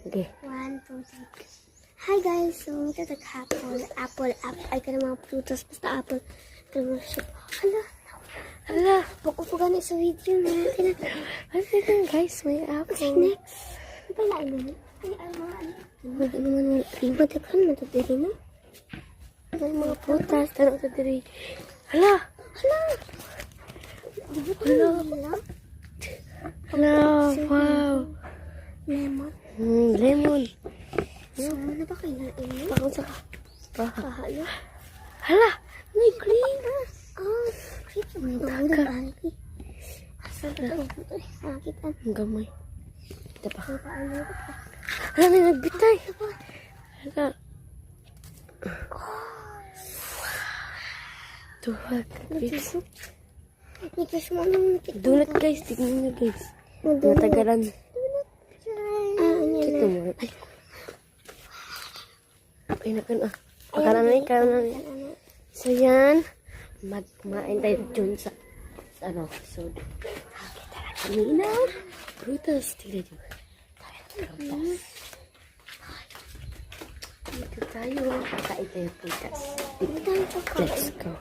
Okay. 1, 2, 3. Hi guys, so ito apple, ay ka ng mga prutas, basta apple. Ito mga siya. Hala, buko gani sa video natin. Ano guys, may apple. Next. Ano ba lain naman? Ay, mga ano. Wag naman Madaghan, matadiri na. may mga prutas. Tanong sa diri. Hala! Hala! Wow! Lemon. Lemon. So, ano ba kailangan mo? Bakit sa Pahalo. Hala! May green! Oh, creeps. Mga Taka. bagay. Asa ba ito? Sakit ang Ang gamay. Ito pa. paano. Hala, may nagbitay. Hala. Tuhag. Nagkisip. Nagkisip mo nung nakita. Donut guys. Tignan nyo guys. Donut. Matagalan. Ano Ito na? mo. Ay. Ay, nakan ah. Pakanan na yun. So yan. Magkumain tayo dun sa ano. So, kita na kami na. Prutas. Tignan nyo. Prutas. Dito tayo. Kakain tayo prutas. Dito tayo sa Let's go.